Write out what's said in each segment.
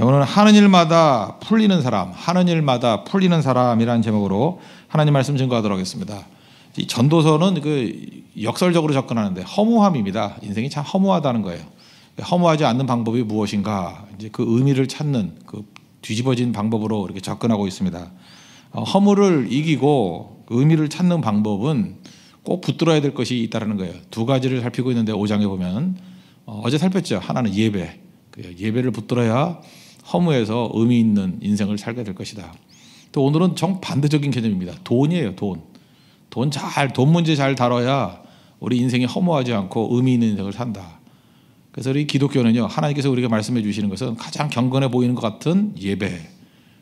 오늘 하는 일마다 풀리는 사람, 하는 일마다 풀리는 사람이라는 제목으로 하나님 말씀 증거하도록 하겠습니다. 이 전도서는 그 역설적으로 접근하는데 허무함입니다. 인생이 참 허무하다는 거예요. 허무하지 않는 방법이 무엇인가? 이제 그 의미를 찾는 그 뒤집어진 방법으로 이렇게 접근하고 있습니다. 허무를 이기고 의미를 찾는 방법은 꼭 붙들어야 될 것이 있다는 거예요. 두 가지를 살피고 있는데 5장에 보면 어제 살폈죠. 하나는 예배. 예배를 붙들어야 허무해서 의미 있는 인생을 살게 될 것이다. 또 오늘은 정반대적인 개념입니다. 돈이에요. 돈 문제 잘 다뤄야 우리 인생이 허무하지 않고 의미 있는 인생을 산다. 그래서 우리 기독교는요, 하나님께서 우리에게 말씀해 주시는 것은 가장 경건해 보이는 것 같은 예배,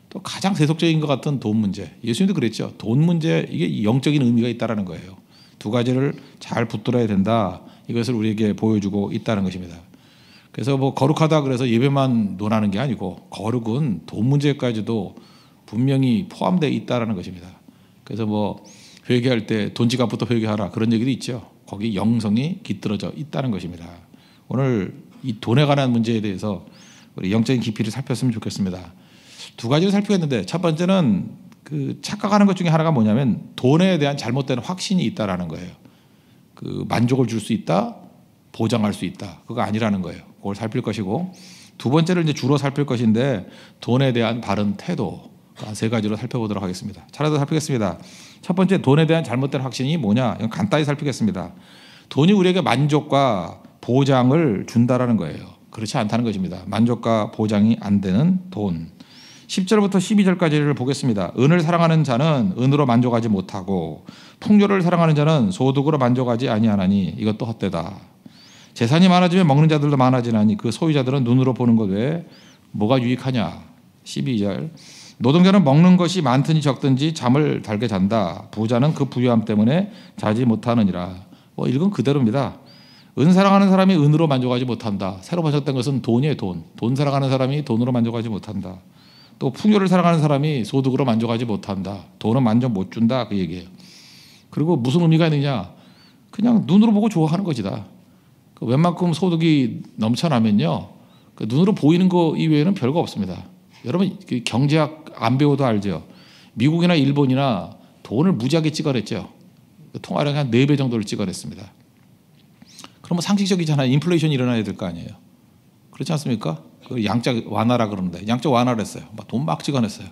또 가장 세속적인 것 같은 돈 문제. 예수님도 그랬죠. 돈 문제, 이게 영적인 의미가 있다는 거예요. 두 가지를 잘 붙들어야 된다. 이것을 우리에게 보여주고 있다는 것입니다. 그래서 뭐 거룩하다 그래서 예배만 논하는 게 아니고, 거룩은 돈 문제까지도 분명히 포함되어 있다는 것입니다. 그래서 뭐 회개할 때 돈 지갑부터 회개하라, 그런 얘기도 있죠. 거기 영성이 깃들어져 있다는 것입니다. 오늘 이 돈에 관한 문제에 대해서 우리 영적인 깊이를 살폈으면 좋겠습니다. 두 가지를 살피겠는데, 첫 번째는 그 착각하는 것 중에 하나가 뭐냐면 돈에 대한 잘못된 확신이 있다라는 거예요. 그 만족을 줄 수 있다, 보장할 수 있다, 그거 아니라는 거예요. 그걸 살필 것이고, 두 번째를 이제 주로 살필 것인데 돈에 대한 바른 태도, 세 가지로 살펴보도록 하겠습니다. 차례로 살피겠습니다. 첫 번째, 돈에 대한 잘못된 확신이 뭐냐? 이건 간단히 살피겠습니다. 돈이 우리에게 만족과 보장을 준다라는 거예요. 그렇지 않다는 것입니다. 만족과 보장이 안 되는 돈. 10절부터 12절까지를 보겠습니다. 은을 사랑하는 자는 은으로 만족하지 못하고 풍요를 사랑하는 자는 소득으로 만족하지 아니하나니 이것도 헛되다. 재산이 많아지면 먹는 자들도 많아지나니 그 소유자들은 눈으로 보는 것 외에 뭐가 유익하냐. 12절. 노동자는 먹는 것이 많든지 적든지 잠을 달게 잔다. 부자는 그 부유함 때문에 자지 못하느니라. 이건 그대로입니다. 은 사랑하는 사람이 은으로 만족하지 못한다. 새로 번역된 것은 돈이에요. 돈 사랑하는 사람이 돈으로 만족하지 못한다. 또 풍요를 사랑하는 사람이 소득으로 만족하지 못한다. 돈은 만족 못 준다, 그 얘기예요. 그리고 무슨 의미가 있느냐? 그냥 눈으로 보고 좋아하는 것이다. 웬만큼 소득이 넘쳐나면요, 눈으로 보이는 거 이외에는 별거 없습니다. 여러분 경제학 안 배워도 알죠. 미국이나 일본이나 돈을 무지하게 찍어냈죠. 통화량이 한 4배 정도를 찍어냈습니다. 그러면 상식적이잖아요. 인플레이션이 일어나야 될 거 아니에요. 그렇지 않습니까? 양적 완화라 그러는데 양적 완화를 했어요. 돈 막 찍어냈어요.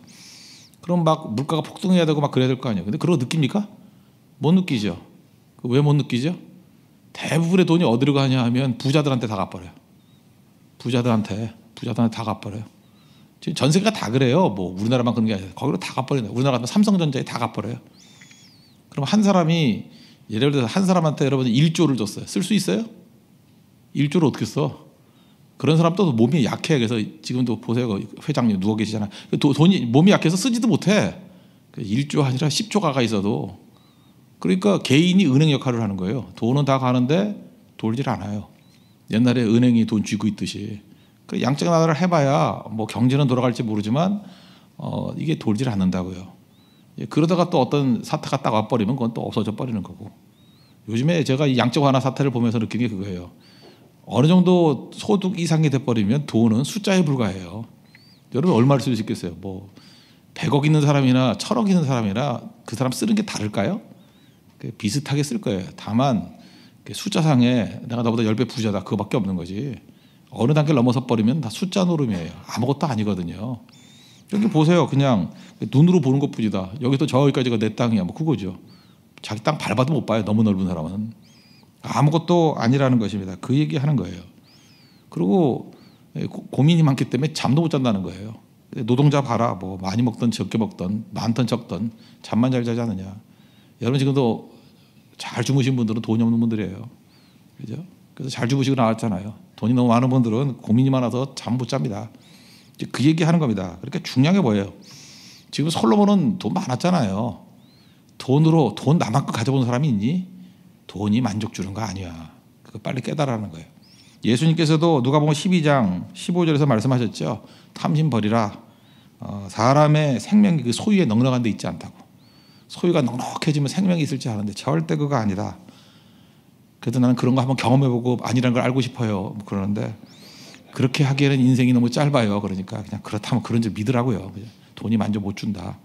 그럼 막 물가가 폭등해야 되고 막 그래야 될 거 아니에요. 근데 그런 거 느낍니까? 못 느끼죠. 왜 못 느끼죠? 대부분의 돈이 어디로 가냐 하면 부자들한테 다 갚아버려요. 부자들한테 다 갚아버려요. 지금 전 세계가 다 그래요. 뭐 우리나라만 그런 게 아니라 거기로 다 갚아버려요. 우리나라 같은 삼성전자에 다 갚아버려요. 그럼 한 사람이, 예를 들어서 한 사람한테 여러분 1조를 줬어요. 쓸 수 있어요? 1조를 어떻게 써? 그런 사람도 몸이 약해. 그래서 지금도 보세요. 회장님 누워 계시잖아요. 돈이 몸이 약해서 쓰지도 못해. 1조 아니라 10조 가가 있어도. 그러니까 개인이 은행 역할을 하는 거예요. 돈은 다 가는데 돌질 않아요. 옛날에 은행이 돈 쥐고 있듯이. 양적 나라를 해봐야 뭐 경제는 돌아갈지 모르지만 이게 돌질 않는다고요. 그러다가 또 어떤 사태가 딱 와버리면 그건 또 없어져 버리는 거고. 요즘에 제가 이 양적 완화 사태를 보면서 느낀 게 그거예요. 어느 정도 소득 이상이 돼버리면 돈은 숫자에 불과해요. 여러분 얼마를 쓸 수 있겠어요? 뭐 100억 있는 사람이나 1000억 있는 사람이나 그 사람 쓰는 게 다를까요? 비슷하게 쓸 거예요. 다만 숫자상에 내가 너보다 10배 부자다, 그거밖에 없는 거지. 어느 단계를 넘어서 버리면 다 숫자 노름이에요. 아무것도 아니거든요. 여기 보세요. 그냥 눈으로 보는 것뿐이다. 여기서 저기까지가 내 땅이야. 뭐 그거죠. 자기 땅 밟아도 못 봐요. 너무 넓은 사람은. 아무것도 아니라는 것입니다. 그 얘기하는 거예요. 그리고 고민이 많기 때문에 잠도 못 잔다는 거예요. 노동자 봐라. 뭐 많이 먹든 적게 먹든 많든 적든 잠만 잘 자지 않느냐. 여러분 지금도 잘 주무신 분들은 돈이 없는 분들이에요. 그죠? 그래서 잘 주무시고 나왔잖아요. 돈이 너무 많은 분들은 고민이 많아서 잠 못 잡니다. 그 얘기하는 겁니다. 그러니까 중요한 게 뭐예요? 지금 솔로몬은 돈 많았잖아요. 돈으로 돈 나만큼 가져본 사람이 있니? 돈이 만족 주는 거 아니야. 그거 빨리 깨달으라는 거예요. 예수님께서도 누가복음 12장 15절에서 말씀하셨죠. 탐심 버리라. 사람의 생명이 그 소유에 넉넉한 데 있지 않다고. 소유가 넉넉해지면 생명이 있을지 아는데 절대 그거 아니다. 그래도 나는 그런 거 한번 경험해보고 아니라는 걸 알고 싶어요. 뭐 그러는데 그렇게 하기에는 인생이 너무 짧아요. 그러니까 그냥 그렇다면 그런 줄 믿으라고요. 돈이 만족 못 준다.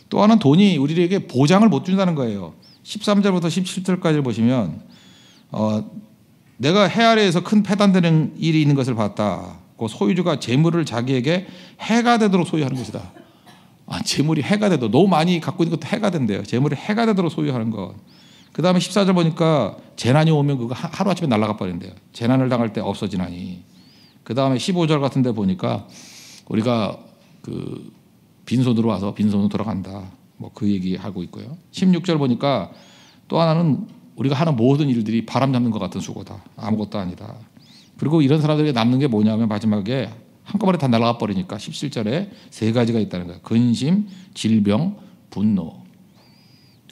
또 하나는 돈이 우리에게 보장을 못 준다는 거예요. 13절부터 17절까지 보시면 내가 해 아래에서 큰 패단되는 일이 있는 것을 봤다. 그 소유주가 재물을 자기에게 해가 되도록 소유하는 것이다. 재물이 해가 되도록, 너무 많이 갖고 있는 것도 해가 된대요. 재물이 해가 되도록 소유하는 것. 그 다음에 14절 보니까 재난이 오면 그거 하루아침에 날아가 버린대요. 재난을 당할 때 없어지나니. 그 다음에 15절 같은 데 보니까 우리가 그 빈손으로 와서 빈손으로 돌아간다. 뭐 그 얘기하고 있고요. 16절 보니까 또 하나는 우리가 하는 모든 일들이 바람 잡는 것 같은 수고다. 아무것도 아니다. 그리고 이런 사람들에게 남는 게 뭐냐면 마지막에 한꺼번에 다 날아가 버리니까 17절에 세 가지가 있다는 거예요. 근심, 질병, 분노.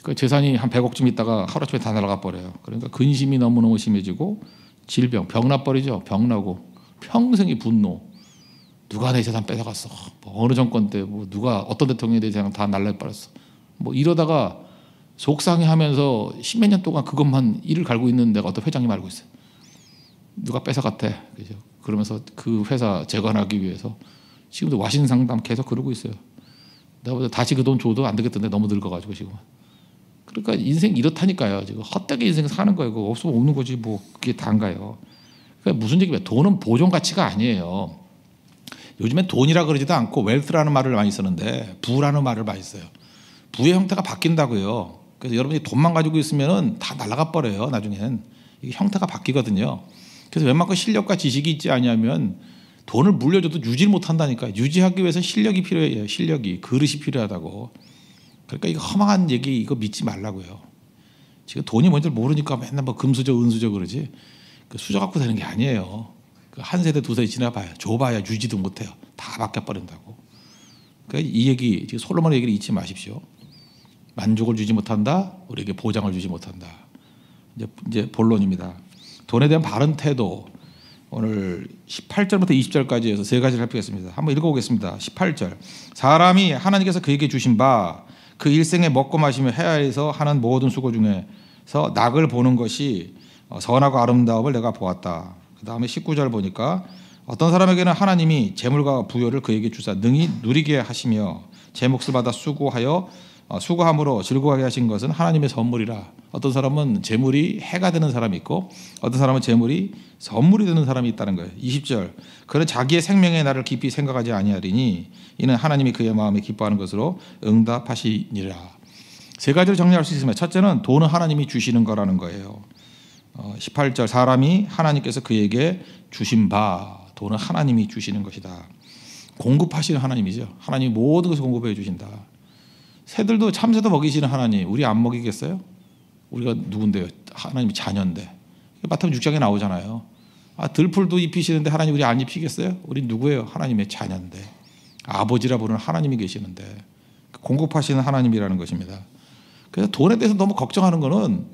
그 재산이 한 100억쯤 있다가 하루아침에 다 날아가 버려요. 그러니까 근심이 너무너무 심해지고 질병, 병 나버리죠. 병 나고 평생이 분노. 누가 내 재산 뺏어갔어. 뭐 어느 정권 때 뭐 누가 어떤 대통령에 대해 다 날려버렸어. 뭐 이러다가 속상해하면서 십몇 년 동안 그것만 일을 갈고 있는 내가 어떤 회장님 알고 있어요. 누가 뺏어갔대. 그죠? 그러면서 그 회사 재건하기 위해서 지금도 와신 상담 계속 그러고 있어요. 내가 다시 그 돈 줘도 안 되겠던데 너무 늙어가지고 지금. 그러니까 인생 이렇다니까요. 지금 헛되게 인생 사는 거예요. 그거 없으면 없는 거지 뭐 그게 다인가요. 그러니까 무슨 얘기냐? 돈은 보존 가치가 아니에요. 요즘엔 돈이라 그러지도 않고 웰스라는 말을 많이 쓰는데 부라는 말을 많이 써요. 부의 형태가 바뀐다고요. 그래서 여러분이 돈만 가지고 있으면은 다 날아가 버려요. 나중엔 이게 형태가 바뀌거든요. 그래서 웬만큼 실력과 지식이 있지 않냐면 돈을 물려줘도 유지를 못한다니까. 유지하기 위해서 실력이 필요해요. 실력이 그릇이 필요하다고. 그러니까 이거 험한 얘기 이거 믿지 말라고요. 지금 돈이 뭔지 모르니까 맨날 뭐 금수저 은수저 그러지. 그 수저 갖고 되는 게 아니에요. 한 세대 두 세대 지나봐야 줘봐야 유지도 못해요. 다 바뀌어버린다고. 그러니까 이 얘기 지금 솔로몬의 얘기를 잊지 마십시오. 만족을 주지 못한다. 우리에게 보장을 주지 못한다. 이제 본론입니다. 돈에 대한 바른 태도. 오늘 18절부터 20절까지 해서 세 가지를 살피겠습니다. 한번 읽어보겠습니다. 18절. 사람이 하나님께서 그에게 주신 바 그 일생에 먹고 마시며 해야해서 하는 모든 수고 중에서 낙을 보는 것이 선하고 아름다움을 내가 보았다. 그 다음에 19절 보니까 어떤 사람에게는 하나님이 재물과 부여를 그에게 주사 능히 누리게 하시며 제 몫을 받아 수고하여 수고함으로 즐거워하게 하신 것은 하나님의 선물이라. 어떤 사람은 재물이 해가 되는 사람이 있고 어떤 사람은 재물이 선물이 되는 사람이 있다는 거예요. 20절. 그는 자기의 생명의 날을 깊이 생각하지 아니하리니 이는 하나님이 그의 마음에 기뻐하는 것으로 응답하시니라. 세 가지를 정리할 수 있으면 첫째는 돈은 하나님이 주시는 거라는 거예요. 18절. 사람이 하나님께서 그에게 주신 바 돈은 하나님이 주시는 것이다. 공급하시는 하나님이죠. 하나님이 모든 것을 공급해 주신다. 새들도 참새도 먹이시는 하나님 우리 안 먹이겠어요? 우리가 누군데요? 하나님이 자녀인데. 마태복음 6장에 나오잖아요. 들풀도 입히시는데 하나님 우리 안 입히겠어요? 우리 누구예요? 하나님의 자녀인데. 아버지라 부르는 하나님이 계시는데 공급하시는 하나님이라는 것입니다. 그래서 돈에 대해서 너무 걱정하는 거는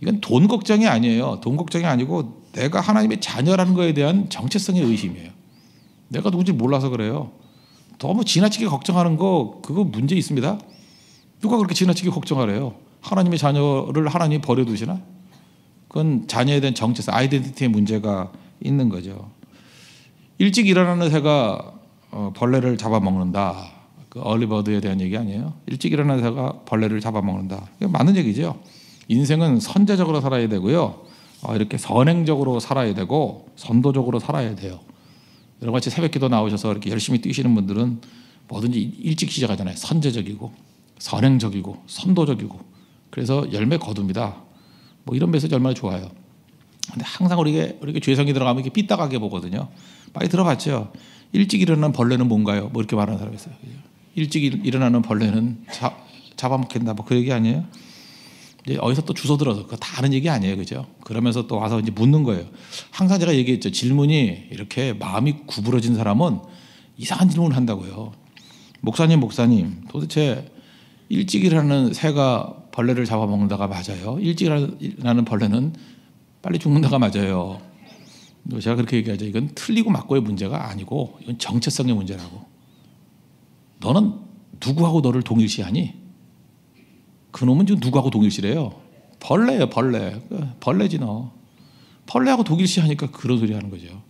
이건 돈 걱정이 아니에요. 돈 걱정이 아니고 내가 하나님의 자녀라는 거에 대한 정체성의 의심이에요. 내가 누군지 몰라서 그래요. 너무 지나치게 걱정하는 거 그거 문제 있습니다. 누가 그렇게 지나치게 걱정하래요? 하나님의 자녀를 하나님이 버려두시나? 그건 자녀에 대한 정체성, 아이덴티티의 문제가 있는 거죠. 일찍 일어나는 새가 벌레를 잡아먹는다. 그 얼리버드에 대한 얘기 아니에요? 일찍 일어나는 새가 벌레를 잡아먹는다. 이게 맞는 얘기죠. 인생은 선제적으로 살아야 되고요. 이렇게 선행적으로 살아야 되고 선도적으로 살아야 돼요. 여러 가지 새벽기도 나오셔서 이렇게 열심히 뛰시는 분들은 뭐든지 일찍 시작하잖아요. 선제적이고 선행적이고 선도적이고 그래서 열매 거둡니다. 뭐 이런 메시지 얼마나 좋아요. 근데 항상 우리에게 죄성이 들어가면 이렇게 삐딱하게 보거든요. 많이 들어봤죠. 일찍 일어나는 벌레는 뭔가요? 뭐 이렇게 말하는 사람이 있어요. 일찍 일어나는 벌레는 잡아먹힌다. 뭐 그 얘기 아니에요? 이제 어디서 또 주워 들어서 그거 다 아는 얘기 아니에요, 그죠? 그러면서 또 와서 이제 묻는 거예요. 항상 제가 얘기했죠. 질문이 이렇게 마음이 구부러진 사람은 이상한 질문을 한다고요. 목사님, 도대체 일찍 일어나는 새가 벌레를 잡아먹는다가 맞아요? 일찍 일어나는 벌레는 빨리 죽는다가 맞아요. 제가 그렇게 얘기하죠. 이건 틀리고 맞고의 문제가 아니고 이건 정체성의 문제라고. 너는 누구하고 너를 동일시하니? 그놈은 지금 누구하고 동일시래요? 벌레예요, 벌레. 벌레지 너. 벌레하고 동일시하니까 그런 소리 하는 거죠.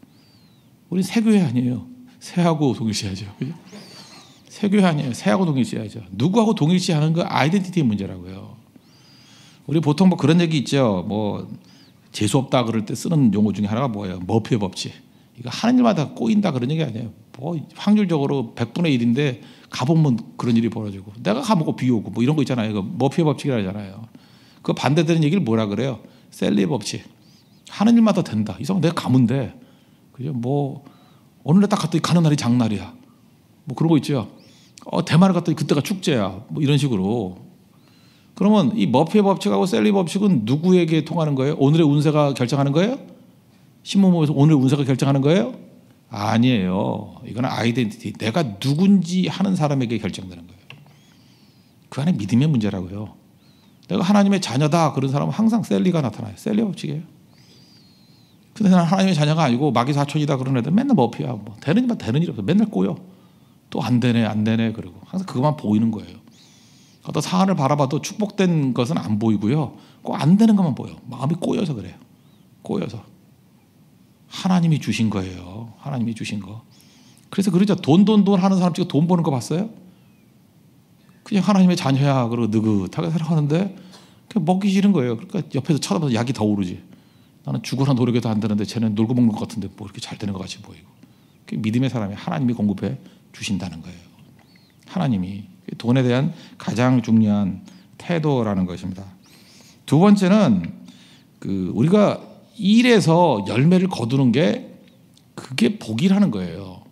우리 새교회 아니에요. 새하고 동일시하죠. 그죠? 새교회 아니에요. 새하고 동일시하죠. 누구하고 동일시하는 거 아이덴티티 문제라고요. 우리 보통 뭐 그런 얘기 있죠. 뭐 재수 없다 그럴 때 쓰는 용어 중에 하나가 뭐예요? 머피의 법칙. 이거 하는 일마다 꼬인다 그런 얘기 아니에요. 뭐 확률적으로 100분의 1인데 가보면 그런 일이 벌어지고 내가 가보고 비 오고 뭐 이런 거 있잖아요. 이거 머피의 법칙이라 하잖아요. 그 반대되는 얘기를 뭐라 그래요? 셀리의 법칙. 하는 일마다 된다. 이상 내가 가면 돼. 그죠? 뭐 어느 날 딱 갔더니 가는 날이 장날이야. 뭐 그런 거 있죠. 대만을 갔더니 그때가 축제야. 뭐 이런 식으로. 그러면 이 머피의 법칙하고 셀리 법칙은 누구에게 통하는 거예요? 오늘의 운세가 결정하는 거예요? 신문 보면서 오늘의 운세가 결정하는 거예요? 아니에요. 이거는 아이덴티티. 내가 누군지 하는 사람에게 결정되는 거예요. 그 안에 믿음의 문제라고요. 내가 하나님의 자녀다 그런 사람은 항상 셀리가 나타나요. 셀리 법칙이에요. 근데 나는 하나님의 자녀가 아니고 마귀 사촌이다 그런 애들 맨날 머피야. 뭐 되는 일만 되는 일 없어. 맨날 꼬여. 또 안 되네 안 되네 그러고 항상 그것만 보이는 거예요. 어떤 사안을 바라봐도 축복된 것은 안 보이고요. 꼭 안 되는 것만 보여. 마음이 꼬여서 그래요. 꼬여서. 하나님이 주신 거예요. 하나님이 주신 거. 그래서 그러죠. 돈 하는 사람 찍어 돈 버는 거 봤어요? 그냥 하나님의 자녀야 그러고 느긋하게 살아가는데 그냥 먹기 싫은 거예요. 그러니까 옆에서 쳐다봐서 약이 더 오르지. 나는 죽어라 노력해도 안 되는데 쟤는 놀고 먹는 것 같은데 뭐 이렇게 잘 되는 것 같이 보이고. 믿음의 사람이 하나님이 공급해 주신다는 거예요. 하나님이 돈에 대한 가장 중요한 태도라는 것입니다. 두 번째는 우리가 일에서 열매를 거두는 게 그게 복이라는 거예요.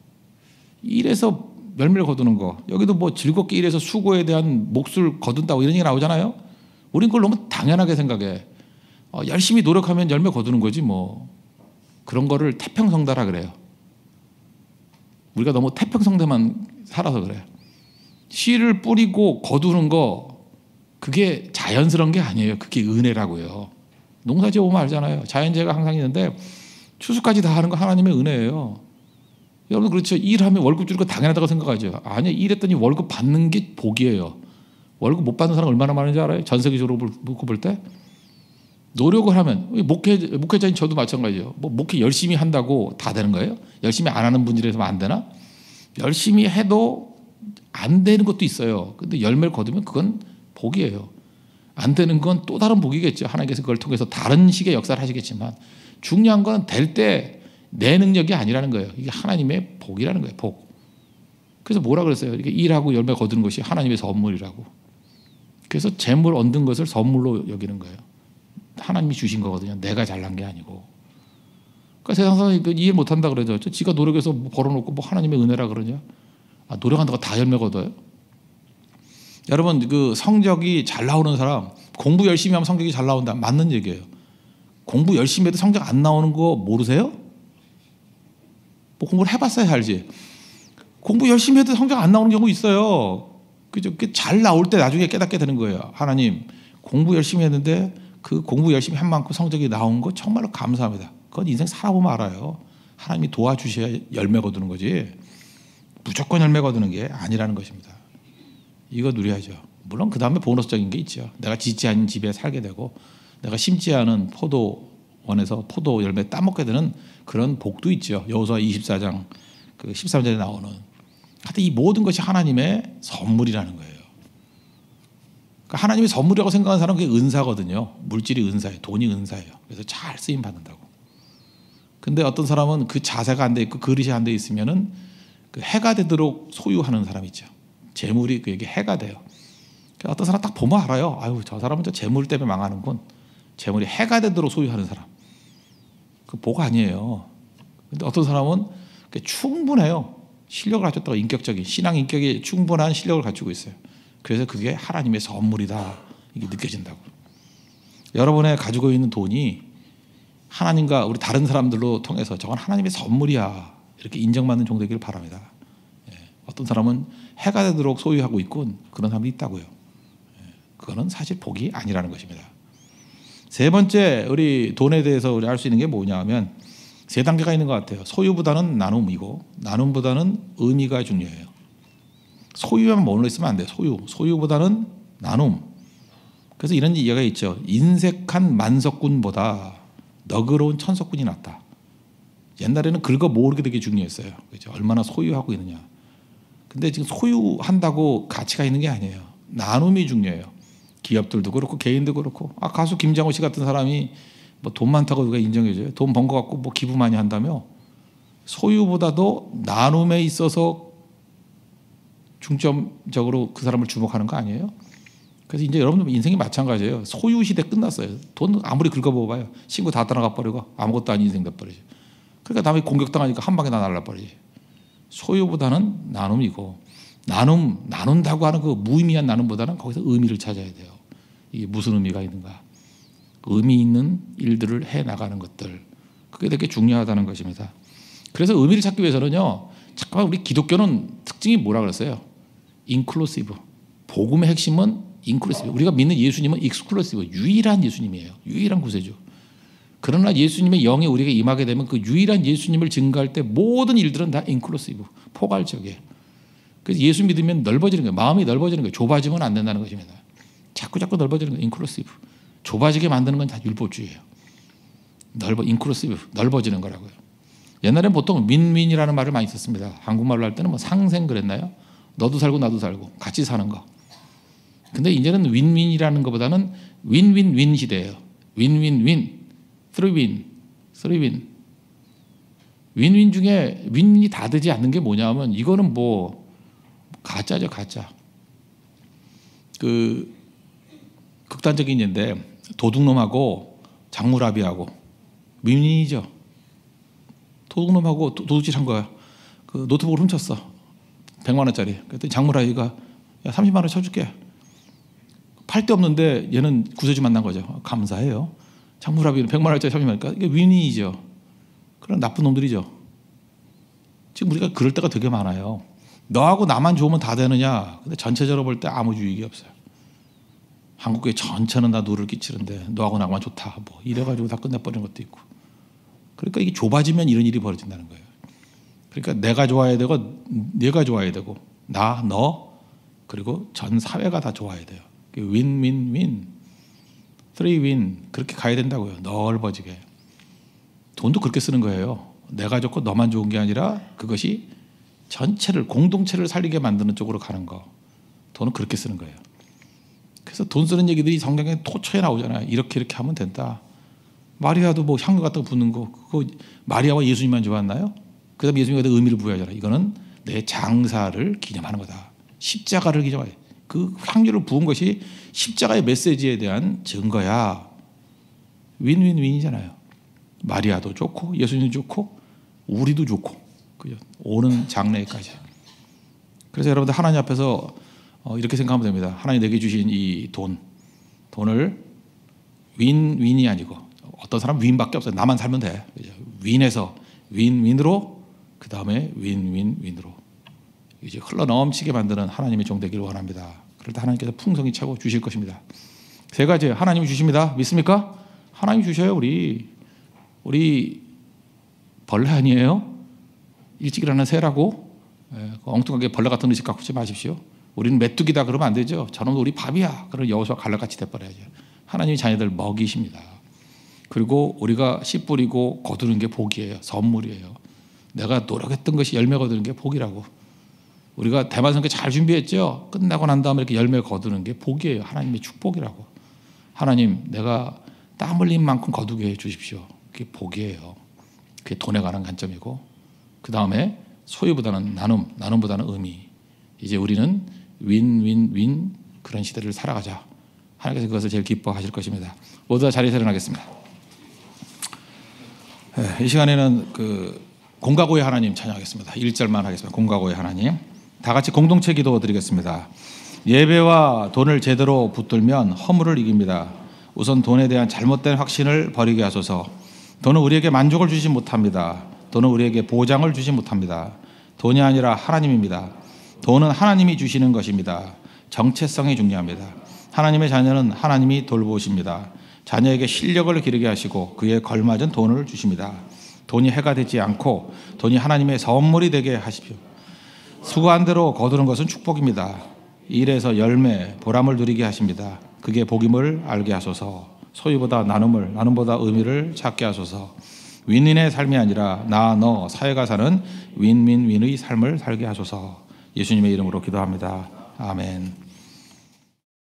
일에서 열매를 거두는 거. 여기도 뭐 즐겁게 일해서 수고에 대한 몫을 거둔다고 이런 얘기 나오잖아요. 우린 그걸 너무 당연하게 생각해. 열심히 노력하면 열매 거두는 거지 뭐. 그런 거를 태평성대라 그래요. 우리가 너무 태평성대만 살아서 그래요. 씨를 뿌리고 거두는 거 그게 자연스러운 게 아니에요. 그게 은혜라고요. 농사지어 보면 알잖아요. 자연재해가 항상 있는데 추수까지 다 하는 거 하나님의 은혜예요. 여러분 그렇죠. 일하면 월급 주는 거 당연하다고 생각하죠. 아니요. 일했더니 월급 받는 게 복이에요. 월급 못 받는 사람 얼마나 많은지 알아요? 전 세계적으로 놓고 볼 때. 노력을 하면 목회자인 저도 마찬가지예요. 뭐 목회 열심히 한다고 다 되는 거예요? 열심히 안 하는 분들에서 안 되나? 열심히 해도 안 되는 것도 있어요. 근데 열매를 거두면 그건 복이에요. 안 되는 건 또 다른 복이겠죠. 하나님께서 그걸 통해서 다른 식의 역사를 하시겠지만 중요한 건 될 때 내 능력이 아니라는 거예요. 이게 하나님의 복이라는 거예요. 복. 그래서 뭐라 그랬어요? 이렇게 일하고 열매 거두는 것이 하나님의 선물이라고. 그래서 재물 얻는 것을 선물로 여기는 거예요. 하나님이 주신 거거든요. 내가 잘난 게 아니고. 그러니까 세상 사람이 이해 못한다 그러죠. 지가 노력해서 벌어놓고 뭐 하나님의 은혜라 그러냐? 노력한다고 다 열매 거둬요? 여러분 그 성적이 잘 나오는 사람 공부 열심히 하면 성적이 잘 나온다. 맞는 얘기예요. 공부 열심히 해도 성적 안 나오는 거 모르세요? 뭐 공부를 해봤어야 알지. 공부 열심히 해도 성적 안 나오는 경우 있어요. 그죠? 잘 나올 때 나중에 깨닫게 되는 거예요. 하나님 공부 열심히 했는데 그 공부 열심히 한 만큼 성적이 나온 거 정말로 감사합니다. 그건 인생 살아보면 알아요. 하나님이 도와주셔야 열매 거두는 거지. 무조건 열매 거두는 게 아니라는 것입니다. 이거 누려야죠. 물론 그 다음에 보너스적인 게 있죠. 내가 짓지 않은 집에 살게 되고 내가 심지 않은 포도원에서 포도 열매 따먹게 되는 그런 복도 있죠. 여호수아 24장 그 13절에 나오는. 하여튼 이 모든 것이 하나님의 선물이라는 거예요. 그러니까 하나님의 선물이라고 생각하는 사람은 그게 은사거든요. 물질이 은사예요. 돈이 은사예요. 그래서 잘 쓰임 받는다고. 근데 어떤 사람은 그 자세가 안 돼 있고 그릇이 안 돼 있으면은 그 해가 되도록 소유하는 사람이 있죠. 재물이 그에게 해가 돼요. 그러니까 어떤 사람 딱 보면 알아요. 아유, 저 사람은 저 재물 때문에 망하는군. 재물이 해가 되도록 소유하는 사람. 그 복 아니에요. 근데 어떤 사람은 충분해요. 실력을 갖췄다고 인격적인 신앙 인격이 충분한 실력을 갖추고 있어요. 그래서 그게 하나님의 선물이다. 이게 느껴진다고. 여러분의 가지고 있는 돈이 하나님과 우리 다른 사람들로 통해서 저건 하나님의 선물이야. 이렇게 인정받는 종 되기를 바랍니다. 어떤 사람은 해가 되도록 소유하고 있군. 그런 사람이 있다고요. 그거는 사실 복이 아니라는 것입니다. 세 번째 우리 돈에 대해서 우리 알 수 있는 게 뭐냐 하면 세 단계가 있는 것 같아요. 소유보다는 나눔이고 나눔보다는 의미가 중요해요. 소유만 머물러 있으면 안 돼요. 소유보다는 나눔. 그래서 이런 이야기가 있죠. 인색한 만석군보다 너그러운 천석군이 낫다. 옛날에는 긁어 모으는 게 되게 중요했어요. 그렇죠? 얼마나 소유하고 있느냐. 근데 지금 소유한다고 가치가 있는 게 아니에요. 나눔이 중요해요. 기업들도 그렇고 개인도 그렇고. 가수 김장호 씨 같은 사람이 뭐 돈 많다고 누가 인정해줘요? 돈 번 거 갖고 뭐 기부 많이 한다며? 소유보다도 나눔에 있어서 중점적으로 그 사람을 주목하는 거 아니에요? 그래서 이제 여러분들 인생이 마찬가지예요. 소유 시대 끝났어요. 돈 아무리 긁어먹어봐요. 친구 다 떠나가 버리고 아무것도 아닌 인생 돼버리죠. 그러니까 남이 공격당하니까 한 방에 다 날라버리지. 소유보다는 나눔이고, 나눈다고 하는 그 무의미한 나눔보다는 거기서 의미를 찾아야 돼요. 이게 무슨 의미가 있는가? 의미 있는 일들을 해 나가는 것들, 그게 되게 중요하다는 것입니다. 그래서 의미를 찾기 위해서는요, 잠깐만, 우리 기독교는 특징이 뭐라 그랬어요? 인클루시브. 복음의 핵심은 인클루시브. 우리가 믿는 예수님은 익스클루시브, 유일한 예수님이에요. 유일한 구세주. 그러나 예수님의 영이 우리에게 임하게 되면 그 유일한 예수님을 증거할 때 모든 일들은 다 인클루시브, 포괄적이에요. 그래서 예수 믿으면 넓어지는 거예요. 마음이 넓어지는 거예요. 좁아지면 안 된다는 것입니다. 자꾸 넓어지는 거예요. 인클루시브. 좁아지게 만드는 건 다 율법주의예요. 인클루시브, 넓어지는 거라고요. 옛날엔 보통 윈윈이라는 말을 많이 썼습니다. 한국말로 할 때는 뭐 상생 그랬나요? 너도 살고 나도 살고 같이 사는 거. 근데 이제는 윈윈이라는 것보다는 윈윈윈 시대예요. 윈윈윈, 쓰리윈. 윈윈 중에 윈윈이 다 되지 않는 게 뭐냐면 이거는 뭐 가짜죠, 가짜. 그 극단적인 예인데 도둑놈하고 장무라비하고 윈윈이죠. 도둑놈하고 도둑질한 거야. 그 노트북을 훔쳤어. 100만 원짜리. 그랬더니 장무라비가 야 30만 원 쳐줄게. 팔 데 없는데 얘는 구세주 만난 거죠. 감사해요. 장무라비는 100만 원짜리 30만 원이니까 이게 윈윈이죠. 그런 나쁜 놈들이죠. 지금 우리가 그럴 때가 되게 많아요. 너하고 나만 좋으면 다 되느냐. 근데 전체적으로 볼 때 아무 유익이 없어요. 한국교회 전체는 다 누를 끼치는데 너하고 나만 좋다. 뭐 이래가지고 다 끝내버리는 것도 있고. 그러니까 이게 좁아지면 이런 일이 벌어진다는 거예요. 그러니까 내가 좋아야 되고 네가 좋아야 되고 나, 너 그리고 전 사회가 다 좋아야 돼요. 윈윈윈, 쓰리윈 그렇게 가야 된다고요. 넓어지게. 돈도 그렇게 쓰는 거예요. 내가 좋고 너만 좋은 게 아니라 그것이 전체를 공동체를 살리게 만드는 쪽으로 가는 거. 돈은 그렇게 쓰는 거예요. 그래서 돈 쓰는 얘기들이 성경에 토초에 나오잖아요. 이렇게 하면 된다. 마리아도 뭐 향유 같은 거 붓는 거 그거 마리아와 예수님만 좋았나요? 그다음에 예수님이 의미를 부여하잖아요. 이거는 내 장사를 기념하는 거다. 십자가를 기념해. 그 향유를 부은 것이 십자가의 메시지에 대한 증거야. 윈윈윈이잖아요. 마리아도 좋고 예수님도 좋고 우리도 좋고 그죠? 오는 장래까지. 그래서 여러분들 하나님 앞에서 이렇게 생각하면 됩니다. 하나님 내게 주신 이 돈을 윈윈이 아니고 어떤 사람은 윈밖에 없어요. 나만 살면 돼. 그죠? 윈에서 윈윈으로 그 다음에 윈윈윈으로 이제 흘러 넘치게 만드는 하나님의 종 되기를 원합니다. 그럴 때 하나님께서 풍성히 차고 주실 것입니다. 세 가지 하나님이 주십니다. 믿습니까? 하나님 주셔요. 우리 벌레 아니에요? 일찍 일어나는 새라고 엉뚱하게 벌레 같은 의식 갖고 있지 마십시오. 우리는 메뚜기다 그러면 안 되죠. 저놈도 우리 밥이야. 그럼 여호수아 갈라같이 돼버려야죠. 하나님이 자녀들 먹이십니다. 그리고 우리가 씨 뿌리고 거두는 게 복이에요. 선물이에요. 내가 노력했던 것이 열매 거두는 게 복이라고. 우리가 대만성교 잘 준비했죠. 끝나고 난 다음에 이렇게 열매 거두는 게 복이에요. 하나님의 축복이라고. 하나님 내가 땀 흘린 만큼 거두게 해 주십시오. 그게 복이에요. 그게 돈에 관한 관점이고 그 다음에 소유보다는 나눔보다는 의미. 이제 우리는 윈윈윈 그런 시대를 살아가자. 하나님께서 그것을 제일 기뻐하실 것입니다. 모두 다 자리에서 일어나겠습니다. 이 시간에는 그 공과고의 하나님 찬양하겠습니다. 1절만 하겠습니다. 공과고의 하나님. 다 같이 공동체 기도 드리겠습니다. 예배와 돈을 제대로 붙들면 허물을 이깁니다. 우선 돈에 대한 잘못된 확신을 버리게 하소서. 돈은 우리에게 만족을 주지 못합니다. 돈은 우리에게 보장을 주지 못합니다. 돈이 아니라 하나님입니다. 돈은 하나님이 주시는 것입니다. 정체성이 중요합니다. 하나님의 자녀는 하나님이 돌보십니다. 자녀에게 실력을 기르게 하시고 그에 걸맞은 돈을 주십니다. 돈이 해가 되지 않고 돈이 하나님의 선물이 되게 하십시오. 수고한 대로 거두는 것은 축복입니다. 일에서 열매, 보람을 누리게 하십니다. 그게 복임을 알게 하소서. 소유보다 나눔보다 의미를 찾게 하소서. 윈윈의 삶이 아니라 나, 너, 사회가 사는 윈윈윈의 삶을 살게 하소서. 예수님의 이름으로 기도합니다. 아멘.